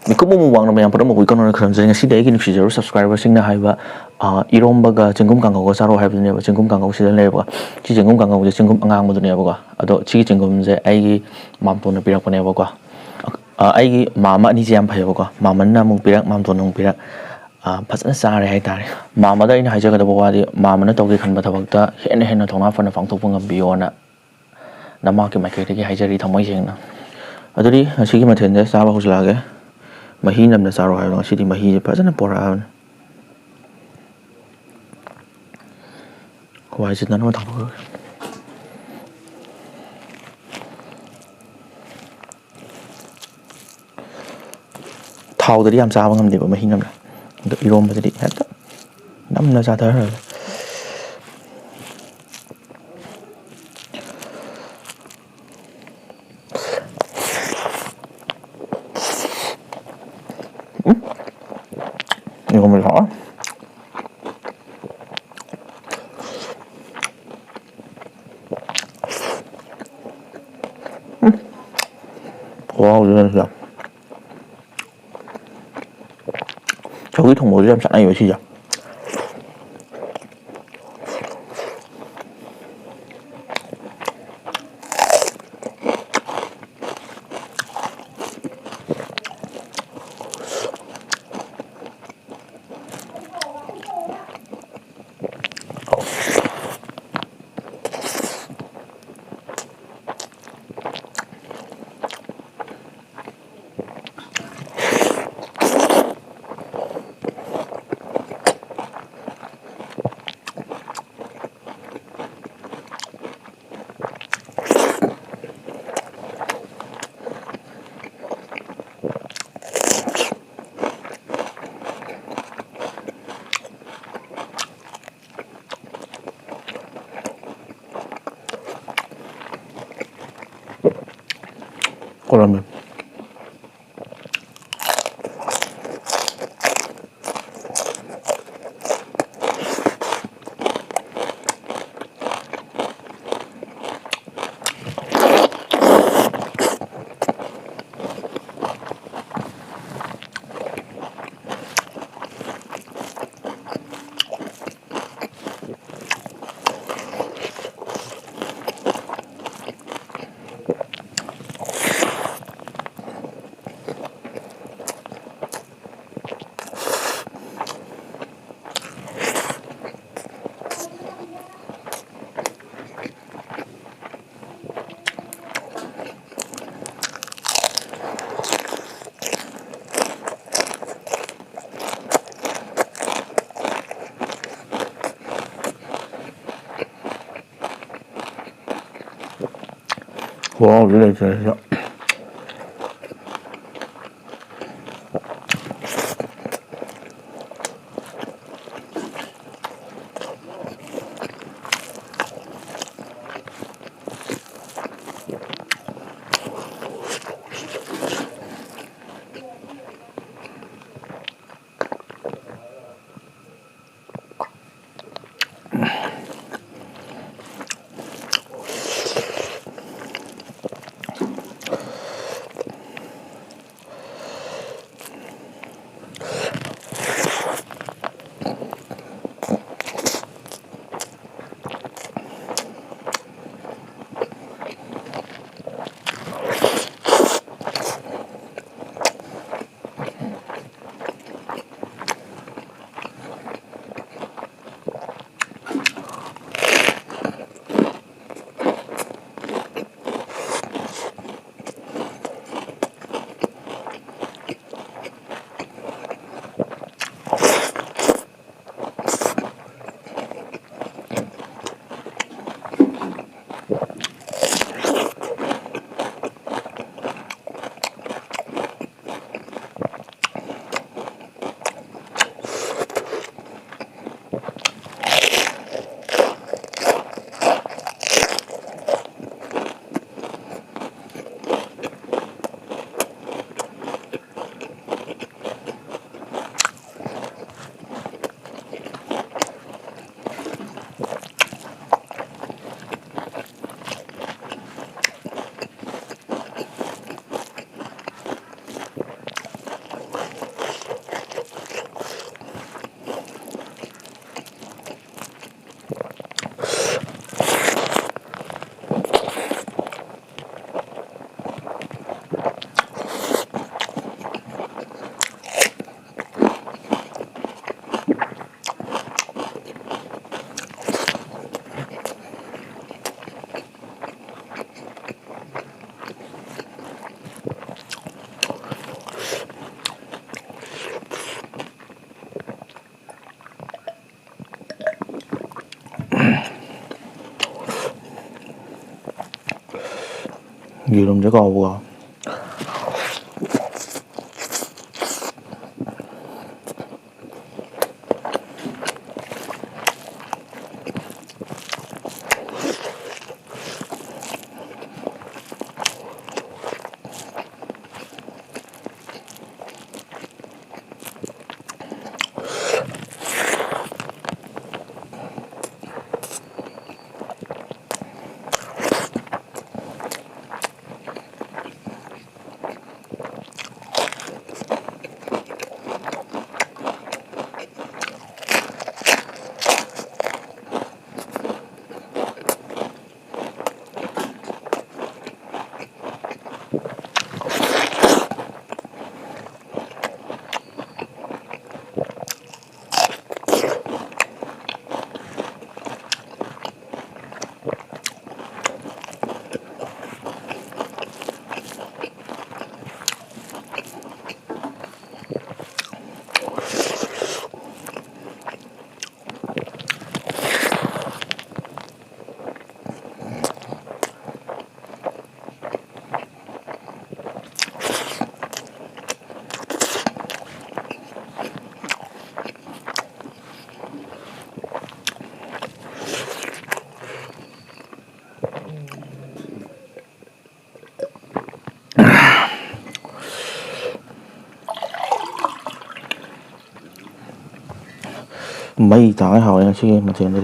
ꯃꯤꯀꯨꯞ ꯑꯃ ꯋꯥꯡꯅ ꯃꯌꯥꯝ ꯄꯨꯝꯅꯃꯛ ꯋꯤꯀꯟꯅ ꯈꯔꯝꯖꯩ ꯉꯁꯤꯗꯤ ꯑꯩꯒꯤ ꯅꯨꯡꯁꯤꯖꯔꯕ ꯁꯕꯁꯀ꯭ꯔꯥꯏꯕꯔꯁꯤꯡꯅ ꯍꯥꯏꯕ ꯏꯔꯣꯝꯕꯒ ꯆꯦꯡꯒꯨꯝ ꯀꯥꯡꯉꯧꯒ ꯆꯥꯔꯣ ꯍꯥꯏꯕꯗꯨꯅꯦꯕ ꯆꯦꯡꯒꯨꯝ ꯀꯥꯡꯉꯧꯁꯤꯗ ꯂꯩꯌꯦꯕꯀꯣ ꯁꯤ ꯆꯦꯡꯒꯨꯝ ꯀꯥꯡꯉꯧꯁꯦ ꯆꯦꯡꯒꯨꯝ ꯑꯉꯥꯡꯕꯗꯨꯅꯦꯕꯀꯣ ꯑꯗꯣ ꯁꯤꯒꯤ ꯆꯦꯡꯒꯨꯝꯁꯦ ꯑꯩꯒꯤ ꯃꯥꯝꯇꯣꯟꯅ ꯄꯤꯔꯛꯄꯅꯦꯕꯀꯣ ꯑꯩꯒꯤ ꯃꯥꯝꯃ ꯑꯅꯤꯁꯦ ꯌꯥꯝ ꯐꯩꯌꯦꯕꯀꯣ ꯃꯥꯝꯃꯅ ꯑꯃꯨꯛ ꯄꯤꯔꯛ ꯃꯥꯝꯇꯣꯟꯅ ꯑꯃꯨꯛ ꯄꯤꯔꯛ ꯐꯖꯅ ꯆꯥꯔꯦ ꯍꯥꯏꯇꯥꯔꯦ ꯃꯥꯝꯃꯗ ꯑꯩꯅ ꯍꯥꯏꯖꯒꯗꯕ ꯋꯥꯗꯤ ꯃꯥꯝꯃꯅ ꯇꯧꯒꯦ ꯈꯟꯕ ꯊꯕꯛꯇ ꯍꯦꯟꯅ ꯊꯧꯅꯥ ꯐꯅ ꯄꯥꯡꯊꯣꯛꯄ ꯉꯝꯕꯤꯌꯣꯅ ꯅꯃꯥꯛꯀꯤ ꯃꯥꯏꯀꯩꯗꯒꯤ ꯍꯥꯏꯖꯔꯤ ꯊꯃꯣꯏ ꯁꯦꯡꯅ ꯑꯗꯨꯗꯤ ꯉꯁꯤꯒꯤ ꯃꯊꯦꯜꯁꯦ ꯆꯥꯕ ꯍꯧꯖꯤꯜꯂꯛꯑꯒꯦ ꯃꯍꯤ ꯅꯝꯅ ꯆꯥꯔꯣ ꯍꯥꯏꯕꯗꯣ ꯉꯁꯤꯗꯤ ꯃꯍꯤꯁꯦ ꯐꯖꯅ ꯄꯣꯔꯛꯑꯕꯅꯤ ꯍꯋꯥꯏꯁꯦ ꯅꯪꯅ ꯊꯥꯡꯗꯣꯛꯈ꯭ꯔꯒꯦ ꯊꯥꯎꯗꯗꯤ ꯌꯥꯝ ꯆꯥꯕ ꯉꯝꯗꯦꯕ ꯃꯍꯤ ꯅꯝꯅ ꯑꯗꯣ ꯏꯔꯣꯝꯕꯗꯗꯤ ꯍꯦꯛꯇ ꯅꯝꯅ ꯆꯥꯊꯈ꯭ꯔꯒꯦ 이거를 사? 와우, 진짜. 저기 통모지 좀 짜나요, 진짜. 그러면 와우, 진짜. 예름제 가오가 mấy tháng hỏi là chứ mà tiền đây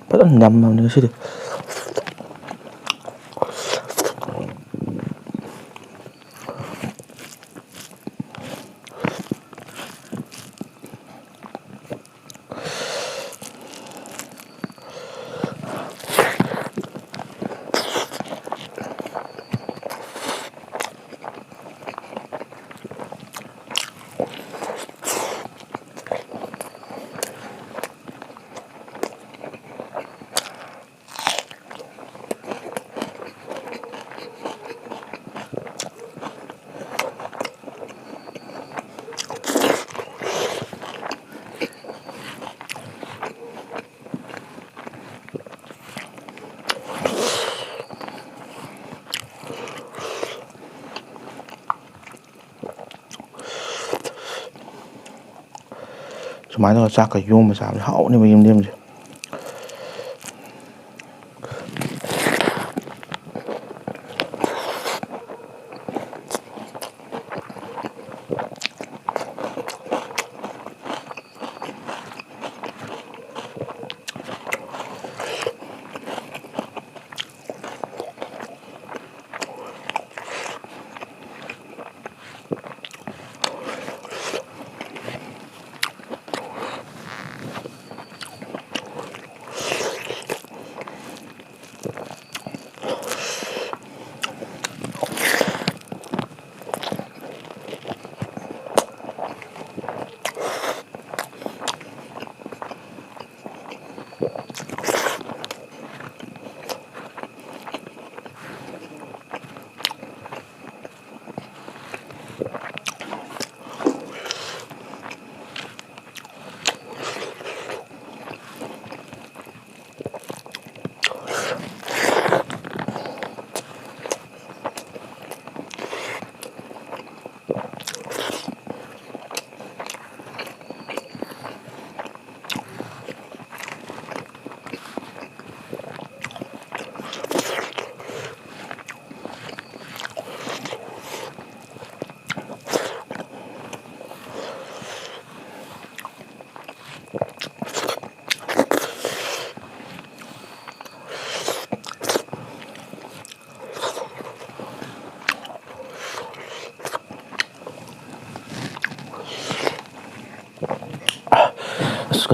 bắt đầu nhầm mà nữa chứ được máy nó chắc cái dùng mà sao hậu nên mình đêm gì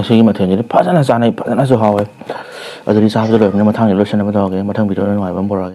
kasi material 파잖아 잖아 파잖아 저 하고 어디 사업들 없는 뭐 탕이 로션 한번 더 하게 뭐 탕 비디오를 많이 본 보라